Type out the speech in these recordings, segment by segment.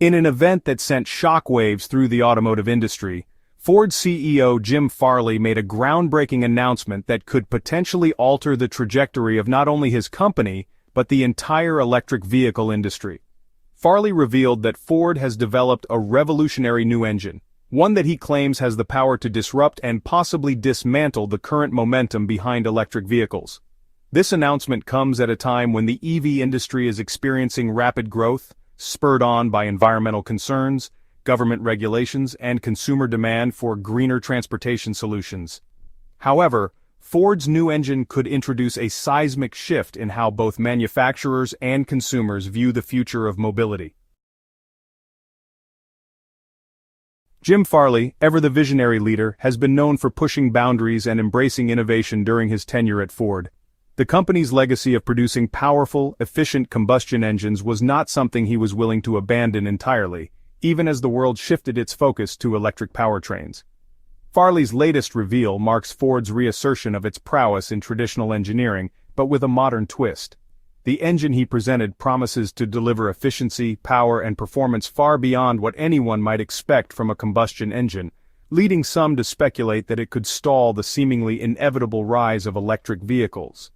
In an event that sent shockwaves through the automotive industry, Ford CEO Jim Farley made a groundbreaking announcement that could potentially alter the trajectory of not only his company, but the entire electric vehicle industry. Farley revealed that Ford has developed a revolutionary new engine, one that he claims has the power to disrupt and possibly dismantle the current momentum behind electric vehicles. This announcement comes at a time when the EV industry is experiencing rapid growth, spurred on by environmental concerns, government regulations, and consumer demand for greener transportation solutions. However, Ford's new engine could introduce a seismic shift in how both manufacturers and consumers view the future of mobility. Jim Farley, ever the visionary leader, has been known for pushing boundaries and embracing innovation during his tenure at Ford. The company's legacy of producing powerful, efficient combustion engines was not something he was willing to abandon entirely, even as the world shifted its focus to electric powertrains. Farley's latest reveal marks Ford's reassertion of its prowess in traditional engineering, but with a modern twist. The engine he presented promises to deliver efficiency, power, and performance far beyond what anyone might expect from a combustion engine, leading some to speculate that it could stall the seemingly inevitable rise of electric vehicles.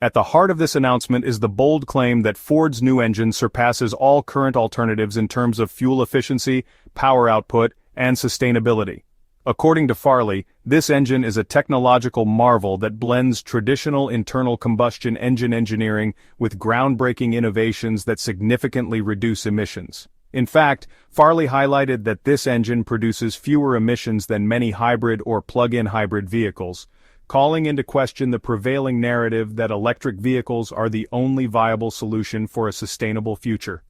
At the heart of this announcement is the bold claim that Ford's new engine surpasses all current alternatives in terms of fuel efficiency, power output, and sustainability. According to Farley, this engine is a technological marvel that blends traditional internal combustion engine engineering with groundbreaking innovations that significantly reduce emissions. In fact, Farley highlighted that this engine produces fewer emissions than many hybrid or plug-in hybrid vehicles, calling into question the prevailing narrative that electric vehicles are the only viable solution for a sustainable future.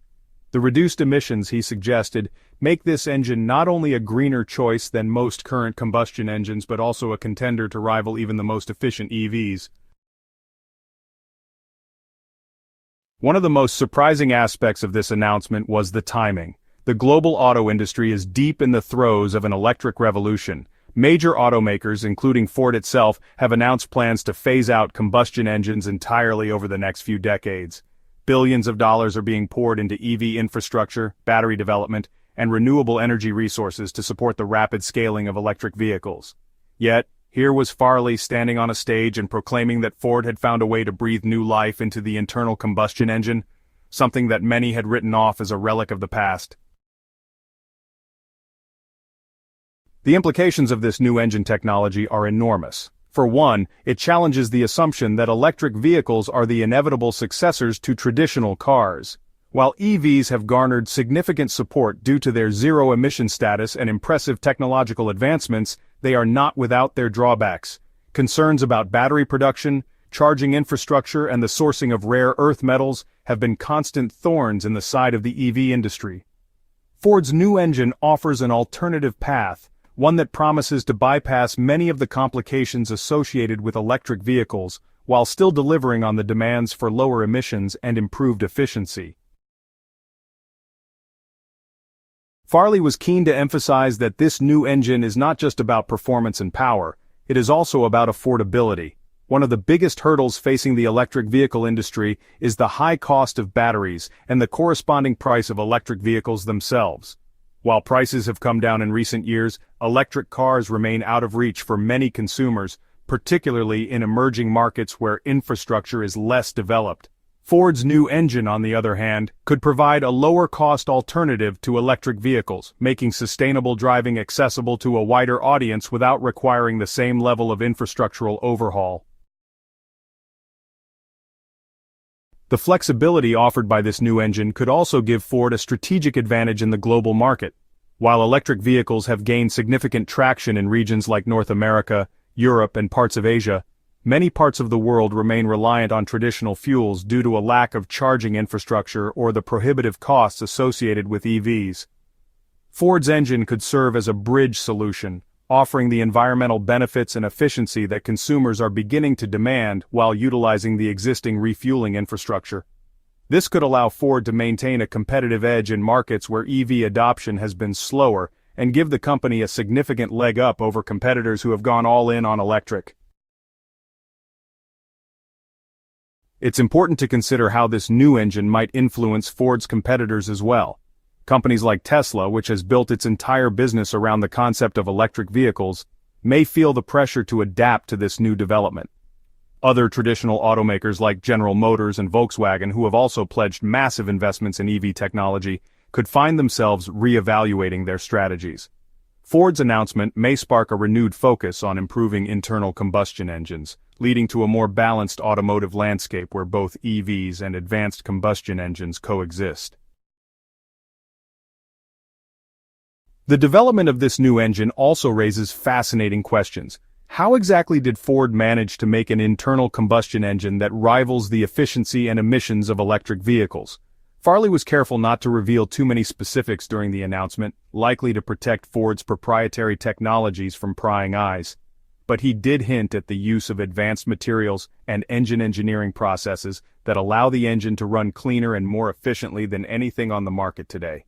The reduced emissions, he suggested, make this engine not only a greener choice than most current combustion engines but also a contender to rival even the most efficient EVs. One of the most surprising aspects of this announcement was the timing. The global auto industry is deep in the throes of an electric revolution. Major automakers, including Ford itself, have announced plans to phase out combustion engines entirely over the next few decades. Billions of dollars are being poured into EV infrastructure, battery development, and renewable energy resources to support the rapid scaling of electric vehicles. Yet, here was Farley standing on a stage and proclaiming that Ford had found a way to breathe new life into the internal combustion engine, something that many had written off as a relic of the past. The implications of this new engine technology are enormous. For one, it challenges the assumption that electric vehicles are the inevitable successors to traditional cars. While EVs have garnered significant support due to their zero-emission status and impressive technological advancements, they are not without their drawbacks. Concerns about battery production, charging infrastructure, and the sourcing of rare earth metals have been constant thorns in the side of the EV industry. Ford's new engine offers an alternative path, one that promises to bypass many of the complications associated with electric vehicles, while still delivering on the demands for lower emissions and improved efficiency. Farley was keen to emphasize that this new engine is not just about performance and power, it is also about affordability. One of the biggest hurdles facing the electric vehicle industry is the high cost of batteries and the corresponding price of electric vehicles themselves. While prices have come down in recent years, electric cars remain out of reach for many consumers, particularly in emerging markets where infrastructure is less developed. Ford's new engine, on the other hand, could provide a lower-cost alternative to electric vehicles, making sustainable driving accessible to a wider audience without requiring the same level of infrastructural overhaul. The flexibility offered by this new engine could also give Ford a strategic advantage in the global market. While electric vehicles have gained significant traction in regions like North America, Europe, and parts of Asia, many parts of the world remain reliant on traditional fuels due to a lack of charging infrastructure or the prohibitive costs associated with EVs. Ford's engine could serve as a bridge solution, offering the environmental benefits and efficiency that consumers are beginning to demand while utilizing the existing refueling infrastructure. This could allow Ford to maintain a competitive edge in markets where EV adoption has been slower and give the company a significant leg up over competitors who have gone all in on electric. It's important to consider how this new engine might influence Ford's competitors as well. Companies like Tesla, which has built its entire business around the concept of electric vehicles, may feel the pressure to adapt to this new development. Other traditional automakers like General Motors and Volkswagen, who have also pledged massive investments in EV technology, could find themselves re-evaluating their strategies. Ford's announcement may spark a renewed focus on improving internal combustion engines, leading to a more balanced automotive landscape where both EVs and advanced combustion engines coexist. The development of this new engine also raises fascinating questions. How exactly did Ford manage to make an internal combustion engine that rivals the efficiency and emissions of electric vehicles? Farley was careful not to reveal too many specifics during the announcement, likely to protect Ford's proprietary technologies from prying eyes. But he did hint at the use of advanced materials and engine engineering processes that allow the engine to run cleaner and more efficiently than anything on the market today.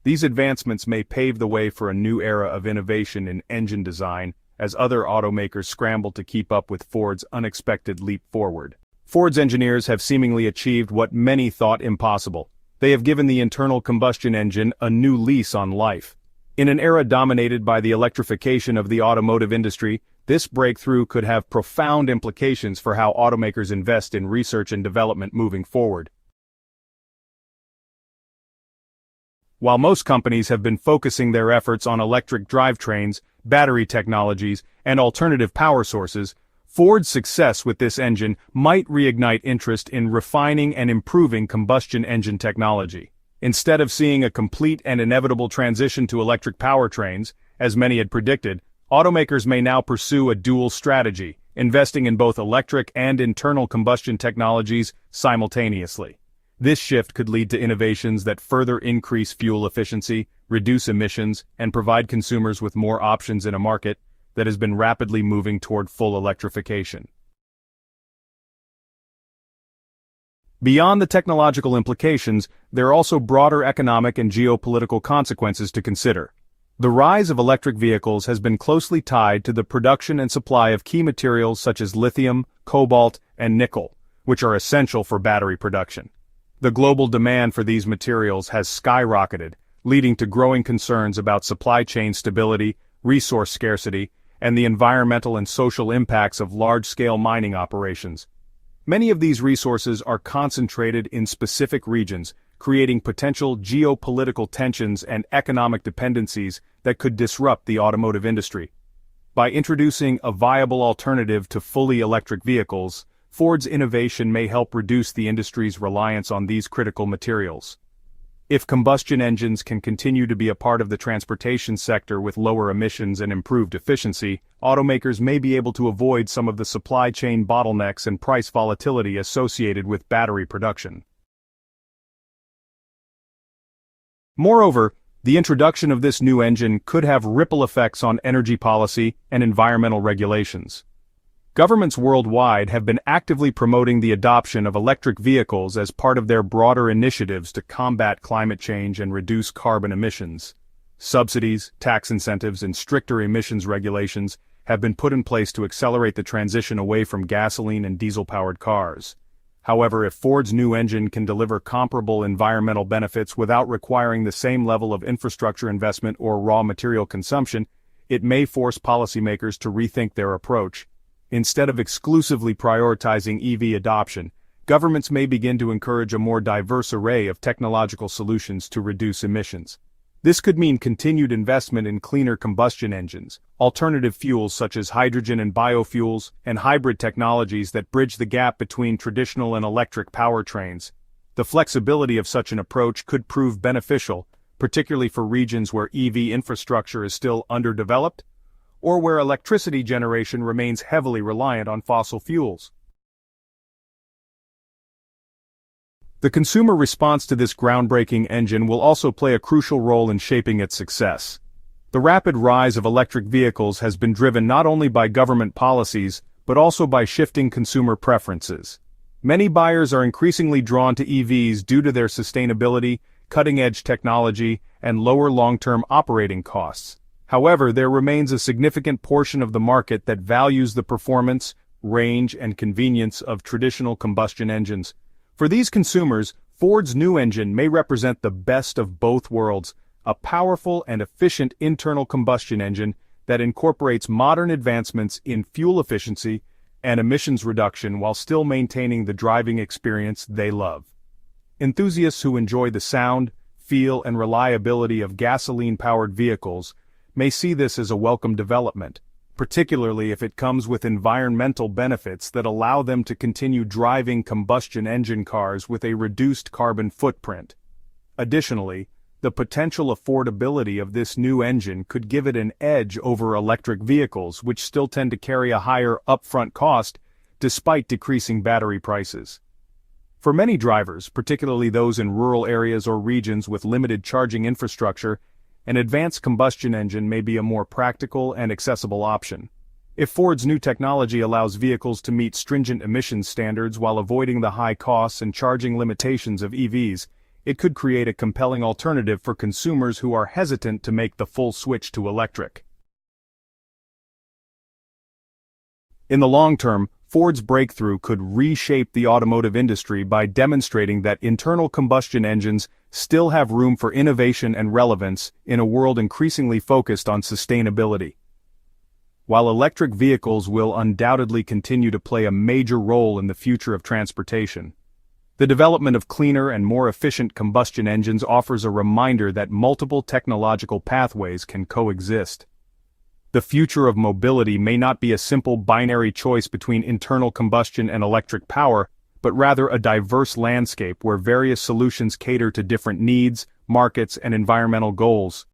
These advancements may pave the way for a new era of innovation in engine design, as other automakers scramble to keep up with Ford's unexpected leap forward. Ford's engineers have seemingly achieved what many thought impossible. They have given the internal combustion engine a new lease on life. In an era dominated by the electrification of the automotive industry, this breakthrough could have profound implications for how automakers invest in research and development moving forward. While most companies have been focusing their efforts on electric drivetrains, battery technologies, and alternative power sources, Ford's success with this engine might reignite interest in refining and improving combustion engine technology. Instead of seeing a complete and inevitable transition to electric powertrains, as many had predicted, automakers may now pursue a dual strategy, investing in both electric and internal combustion technologies simultaneously. This shift could lead to innovations that further increase fuel efficiency, reduce emissions, and provide consumers with more options in a market that has been rapidly moving toward full electrification. Beyond the technological implications, there are also broader economic and geopolitical consequences to consider. The rise of electric vehicles has been closely tied to the production and supply of key materials such as lithium, cobalt, and nickel, which are essential for battery production. The global demand for these materials has skyrocketed, leading to growing concerns about supply chain stability, resource scarcity, and the environmental and social impacts of large-scale mining operations. Many of these resources are concentrated in specific regions, creating potential geopolitical tensions and economic dependencies that could disrupt the automotive industry. By introducing a viable alternative to fully electric vehicles, Ford's innovation may help reduce the industry's reliance on these critical materials. If combustion engines can continue to be a part of the transportation sector with lower emissions and improved efficiency, automakers may be able to avoid some of the supply chain bottlenecks and price volatility associated with battery production. Moreover, the introduction of this new engine could have ripple effects on energy policy and environmental regulations. Governments worldwide have been actively promoting the adoption of electric vehicles as part of their broader initiatives to combat climate change and reduce carbon emissions. Subsidies, tax incentives, and stricter emissions regulations have been put in place to accelerate the transition away from gasoline and diesel-powered cars. However, if Ford's new engine can deliver comparable environmental benefits without requiring the same level of infrastructure investment or raw material consumption, it may force policymakers to rethink their approach. Instead of exclusively prioritizing EV adoption, governments may begin to encourage a more diverse array of technological solutions to reduce emissions. This could mean continued investment in cleaner combustion engines, alternative fuels such as hydrogen and biofuels, and hybrid technologies that bridge the gap between traditional and electric powertrains. The flexibility of such an approach could prove beneficial, particularly for regions where EV infrastructure is still underdeveloped, or where electricity generation remains heavily reliant on fossil fuels. The consumer response to this groundbreaking engine will also play a crucial role in shaping its success. The rapid rise of electric vehicles has been driven not only by government policies, but also by shifting consumer preferences. Many buyers are increasingly drawn to EVs due to their sustainability, cutting-edge technology, and lower long-term operating costs. However, there remains a significant portion of the market that values the performance, range, and convenience of traditional combustion engines. For these consumers, Ford's new engine may represent the best of both worlds, a powerful and efficient internal combustion engine that incorporates modern advancements in fuel efficiency and emissions reduction while still maintaining the driving experience they love. Enthusiasts who enjoy the sound, feel, and reliability of gasoline-powered vehicles may see this as a welcome development, particularly if it comes with environmental benefits that allow them to continue driving combustion engine cars with a reduced carbon footprint. Additionally, the potential affordability of this new engine could give it an edge over electric vehicles, which still tend to carry a higher upfront cost despite decreasing battery prices. For many drivers, particularly those in rural areas or regions with limited charging infrastructure, an advanced combustion engine may be a more practical and accessible option. If Ford's new technology allows vehicles to meet stringent emissions standards while avoiding the high costs and charging limitations of EVs, it could create a compelling alternative for consumers who are hesitant to make the full switch to electric. In the long term, Ford's breakthrough could reshape the automotive industry by demonstrating that internal combustion engines still have room for innovation and relevance in a world increasingly focused on sustainability. While electric vehicles will undoubtedly continue to play a major role in the future of transportation, the development of cleaner and more efficient combustion engines offers a reminder that multiple technological pathways can coexist. The future of mobility may not be a simple binary choice between internal combustion and electric power, but rather a diverse landscape where various solutions cater to different needs, markets, and environmental goals.